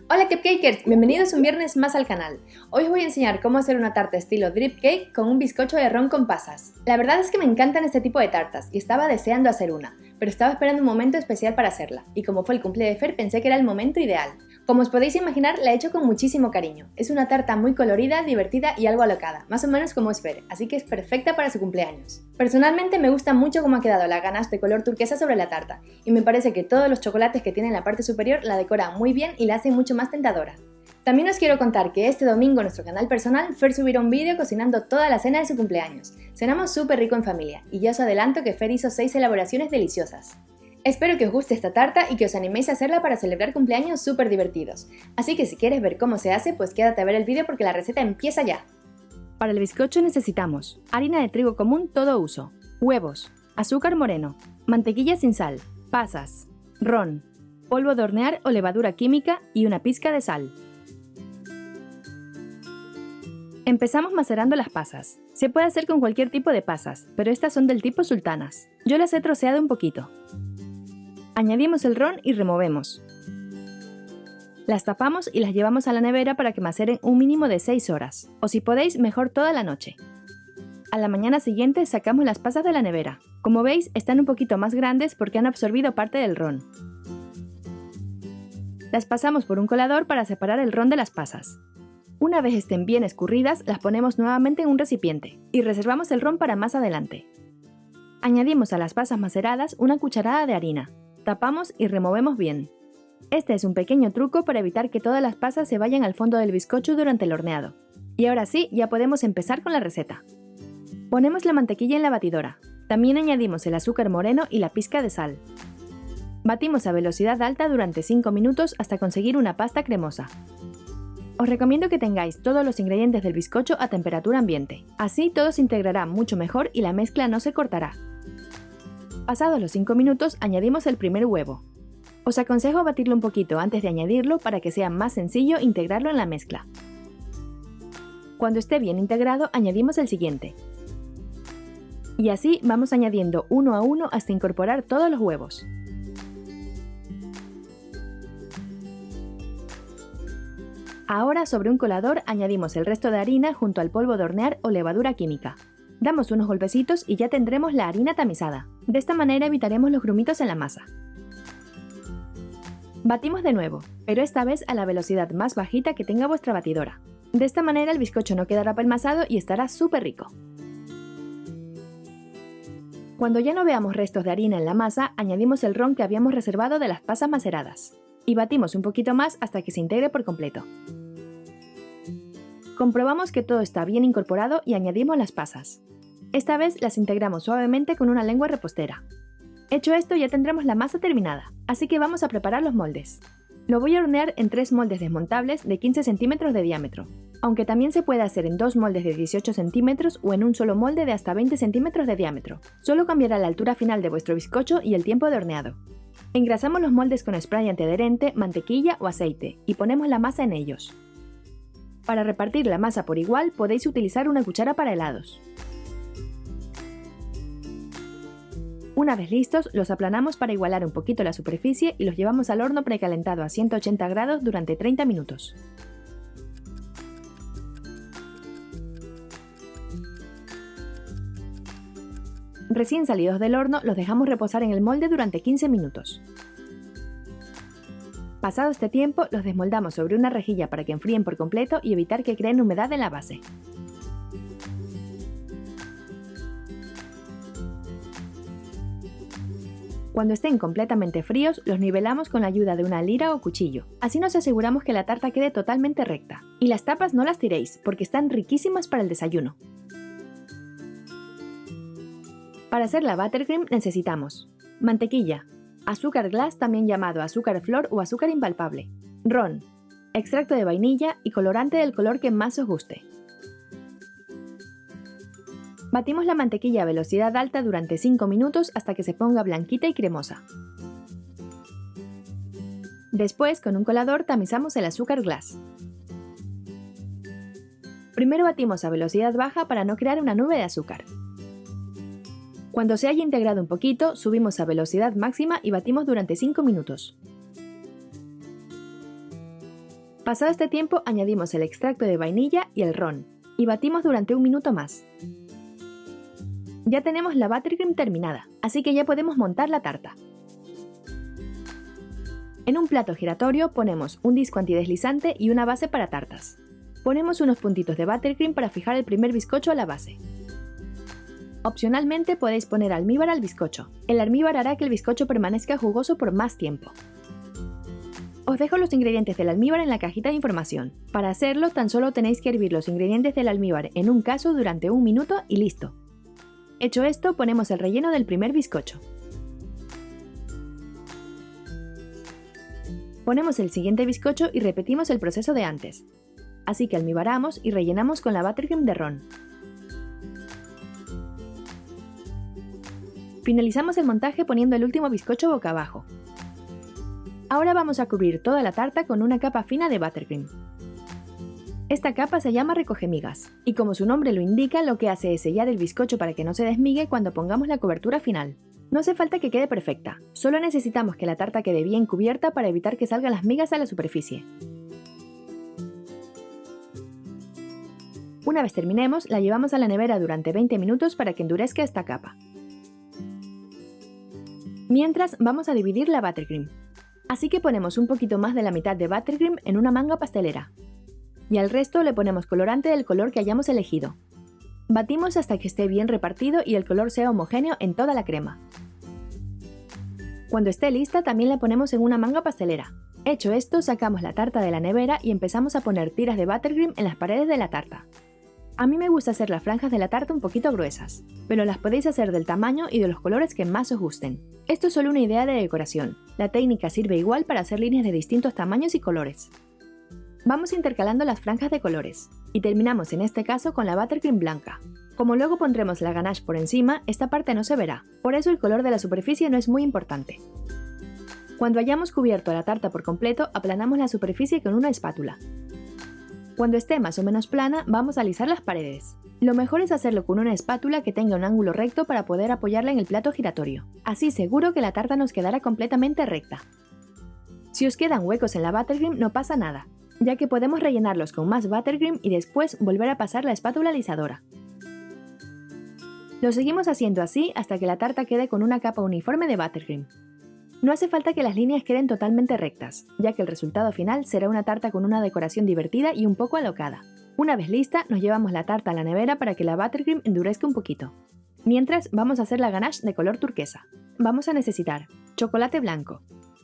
Hola Cupcakers, bienvenidos un viernes más al canal. Hoy os voy a enseñar cómo hacer una tarta estilo drip cake con un bizcocho de ron con pasas. La verdad es que me encantan este tipo de tartas y estaba deseando hacer una, pero estaba esperando un momento especial para hacerla y como fue el cumple de Fer pensé que era el momento ideal. Como os podéis imaginar, la he hecho con muchísimo cariño. Es una tarta muy colorida, divertida y algo alocada, más o menos como es Fer, así que es perfecta para su cumpleaños. Personalmente me gusta mucho cómo ha quedado la ganache de color turquesa sobre la tarta y me parece que todos los chocolates que tiene en la parte superior la decoran muy bien y la hacen mucho más tentadora. También os quiero contar que este domingo en nuestro canal personal Fer subirá un vídeo cocinando toda la cena de su cumpleaños. Cenamos súper rico en familia y ya os adelanto que Fer hizo 6 elaboraciones deliciosas. Espero que os guste esta tarta y que os animéis a hacerla para celebrar cumpleaños súper divertidos. Así que si quieres ver cómo se hace, pues quédate a ver el vídeo porque la receta empieza ya. Para el bizcocho necesitamos harina de trigo común todo uso, huevos, azúcar moreno, mantequilla sin sal, pasas, ron, polvo de hornear o levadura química y una pizca de sal. Empezamos macerando las pasas. Se puede hacer con cualquier tipo de pasas, pero estas son del tipo sultanas. Yo las he troceado un poquito. Añadimos el ron y removemos. Las tapamos y las llevamos a la nevera para que maceren un mínimo de 6 horas, o si podéis, mejor toda la noche. A la mañana siguiente sacamos las pasas de la nevera. Como veis, están un poquito más grandes porque han absorbido parte del ron. Las pasamos por un colador para separar el ron de las pasas. Una vez estén bien escurridas, las ponemos nuevamente en un recipiente y reservamos el ron para más adelante. Añadimos a las pasas maceradas una cucharada de harina. Tapamos y removemos bien. Este es un pequeño truco para evitar que todas las pasas se vayan al fondo del bizcocho durante el horneado. Y ahora sí, ya podemos empezar con la receta. Ponemos la mantequilla en la batidora. También añadimos el azúcar moreno y la pizca de sal. Batimos a velocidad alta durante 5 minutos hasta conseguir una pasta cremosa. Os recomiendo que tengáis todos los ingredientes del bizcocho a temperatura ambiente. Así todo se integrará mucho mejor y la mezcla no se cortará. Pasados los 5 minutos añadimos el primer huevo. Os aconsejo batirlo un poquito antes de añadirlo para que sea más sencillo integrarlo en la mezcla. Cuando esté bien integrado añadimos el siguiente. Y así vamos añadiendo uno a uno hasta incorporar todos los huevos. Ahora sobre un colador añadimos el resto de harina junto al polvo de hornear o levadura química. Damos unos golpecitos y ya tendremos la harina tamizada. De esta manera evitaremos los grumitos en la masa. Batimos de nuevo, pero esta vez a la velocidad más bajita que tenga vuestra batidora. De esta manera el bizcocho no quedará apelmazado y estará súper rico. Cuando ya no veamos restos de harina en la masa, añadimos el ron que habíamos reservado de las pasas maceradas. Y batimos un poquito más hasta que se integre por completo. Comprobamos que todo está bien incorporado y añadimos las pasas. Esta vez las integramos suavemente con una lengua repostera. Hecho esto ya tendremos la masa terminada, así que vamos a preparar los moldes. Lo voy a hornear en 3 moldes desmontables de 15 centímetros de diámetro, aunque también se puede hacer en 2 moldes de 18 centímetros o en un solo molde de hasta 20 centímetros de diámetro. Solo cambiará la altura final de vuestro bizcocho y el tiempo de horneado. Engrasamos los moldes con spray antiadherente, mantequilla o aceite y ponemos la masa en ellos. Para repartir la masa por igual podéis utilizar una cuchara para helados. Una vez listos, los aplanamos para igualar un poquito la superficie y los llevamos al horno precalentado a 180 grados durante 30 minutos. Recién salidos del horno, los dejamos reposar en el molde durante 15 minutos. Pasado este tiempo, los desmoldamos sobre una rejilla para que enfríen por completo y evitar que creen humedad en la base. Cuando estén completamente fríos, los nivelamos con la ayuda de una lira o cuchillo. Así nos aseguramos que la tarta quede totalmente recta. Y las tapas no las tiréis, porque están riquísimas para el desayuno. Para hacer la buttercream necesitamos mantequilla, azúcar glass también llamado azúcar flor o azúcar impalpable, ron, extracto de vainilla y colorante del color que más os guste. Batimos la mantequilla a velocidad alta durante 5 minutos hasta que se ponga blanquita y cremosa. Después, con un colador tamizamos el azúcar glass. Primero batimos a velocidad baja para no crear una nube de azúcar. Cuando se haya integrado un poquito, subimos a velocidad máxima y batimos durante 5 minutos. Pasado este tiempo añadimos el extracto de vainilla y el ron y batimos durante un minuto más. Ya tenemos la buttercream terminada, así que ya podemos montar la tarta. En un plato giratorio ponemos un disco antideslizante y una base para tartas. Ponemos unos puntitos de buttercream para fijar el primer bizcocho a la base. Opcionalmente podéis poner almíbar al bizcocho. El almíbar hará que el bizcocho permanezca jugoso por más tiempo. Os dejo los ingredientes del almíbar en la cajita de información. Para hacerlo tan solo tenéis que hervir los ingredientes del almíbar en un cazo durante un minuto y listo. Hecho esto, ponemos el relleno del primer bizcocho. Ponemos el siguiente bizcocho y repetimos el proceso de antes. Así que almibaramos y rellenamos con la buttercream de ron. Finalizamos el montaje poniendo el último bizcocho boca abajo. Ahora vamos a cubrir toda la tarta con una capa fina de buttercream. Esta capa se llama recogemigas, y como su nombre lo indica, lo que hace es sellar el bizcocho para que no se desmigue cuando pongamos la cobertura final. No hace falta que quede perfecta, solo necesitamos que la tarta quede bien cubierta para evitar que salgan las migas a la superficie. Una vez terminemos, la llevamos a la nevera durante 20 minutos para que endurezca esta capa. Mientras, vamos a dividir la buttercream. Así que ponemos un poquito más de la mitad de buttercream en una manga pastelera. Y al resto le ponemos colorante del color que hayamos elegido. Batimos hasta que esté bien repartido y el color sea homogéneo en toda la crema. Cuando esté lista también la ponemos en una manga pastelera. Hecho esto, sacamos la tarta de la nevera y empezamos a poner tiras de buttercream en las paredes de la tarta. A mí me gusta hacer las franjas de la tarta un poquito gruesas, pero las podéis hacer del tamaño y de los colores que más os gusten. Esto es solo una idea de decoración. La técnica sirve igual para hacer líneas de distintos tamaños y colores. Vamos intercalando las franjas de colores, y terminamos en este caso con la buttercream blanca. Como luego pondremos la ganache por encima, esta parte no se verá, por eso el color de la superficie no es muy importante. Cuando hayamos cubierto la tarta por completo, aplanamos la superficie con una espátula. Cuando esté más o menos plana, vamos a alisar las paredes. Lo mejor es hacerlo con una espátula que tenga un ángulo recto para poder apoyarla en el plato giratorio. Así seguro que la tarta nos quedará completamente recta. Si os quedan huecos en la buttercream no pasa nada, ya que podemos rellenarlos con más buttercream y después volver a pasar la espátula alisadora. Lo seguimos haciendo así hasta que la tarta quede con una capa uniforme de buttercream. No hace falta que las líneas queden totalmente rectas, ya que el resultado final será una tarta con una decoración divertida y un poco alocada. Una vez lista, nos llevamos la tarta a la nevera para que la buttercream endurezca un poquito. Mientras, vamos a hacer la ganache de color turquesa. Vamos a necesitar chocolate blanco,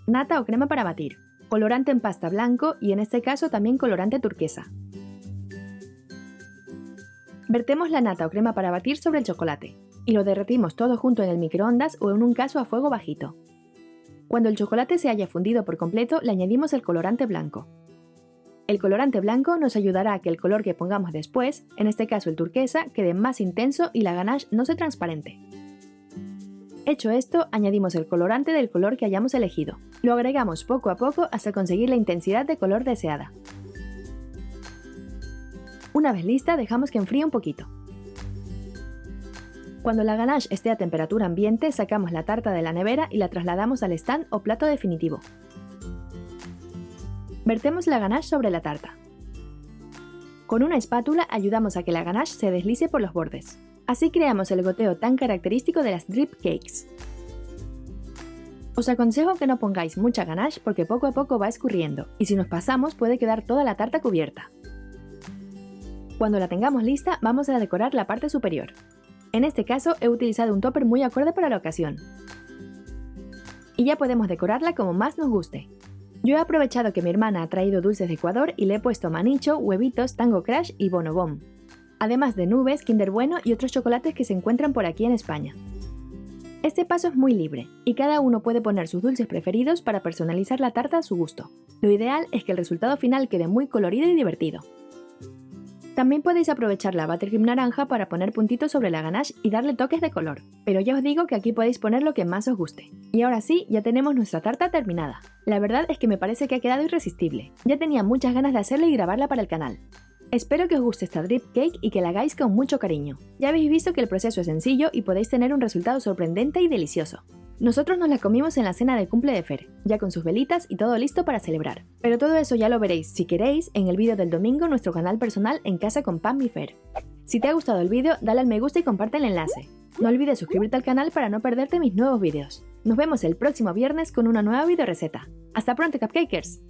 nata o crema para batir, colorante en pasta blanco y en este caso también colorante turquesa. Vertemos la nata o crema para batir sobre el chocolate y lo derretimos todo junto en el microondas o en un caso a fuego bajito. Cuando el chocolate se haya fundido por completo, le añadimos el colorante blanco. El colorante blanco nos ayudará a que el color que pongamos después, en este caso el turquesa, quede más intenso y la ganache no se transparente. Hecho esto, añadimos el colorante del color que hayamos elegido. Lo agregamos poco a poco hasta conseguir la intensidad de color deseada. Una vez lista, dejamos que enfríe un poquito. Cuando la ganache esté a temperatura ambiente, sacamos la tarta de la nevera y la trasladamos al stand o plato definitivo. Vertemos la ganache sobre la tarta. Con una espátula ayudamos a que la ganache se deslice por los bordes. Así creamos el goteo tan característico de las drip cakes. Os aconsejo que no pongáis mucha ganache porque poco a poco va escurriendo y si nos pasamos puede quedar toda la tarta cubierta. Cuando la tengamos lista, vamos a decorar la parte superior. En este caso he utilizado un topper muy acorde para la ocasión. Y ya podemos decorarla como más nos guste. Yo he aprovechado que mi hermana ha traído dulces de Ecuador y le he puesto manicho, huevitos, Tango Crush y Bonobón. Además de nubes, Kinder Bueno y otros chocolates que se encuentran por aquí en España. Este paso es muy libre y cada uno puede poner sus dulces preferidos para personalizar la tarta a su gusto. Lo ideal es que el resultado final quede muy colorido y divertido. También podéis aprovechar la buttercream naranja para poner puntitos sobre la ganache y darle toques de color, pero ya os digo que aquí podéis poner lo que más os guste. Y ahora sí, ya tenemos nuestra tarta terminada. La verdad es que me parece que ha quedado irresistible. Ya tenía muchas ganas de hacerla y grabarla para el canal. Espero que os guste esta drip cake y que la hagáis con mucho cariño. Ya habéis visto que el proceso es sencillo y podéis tener un resultado sorprendente y delicioso. Nosotros nos la comimos en la cena de cumple de Fer, ya con sus velitas y todo listo para celebrar. Pero todo eso ya lo veréis, si queréis, en el vídeo del domingo en nuestro canal personal En Casa con Pam y Fer. Si te ha gustado el vídeo, dale al me gusta y comparte el enlace. No olvides suscribirte al canal para no perderte mis nuevos vídeos. Nos vemos el próximo viernes con una nueva videoreceta. ¡Hasta pronto, cupcakers!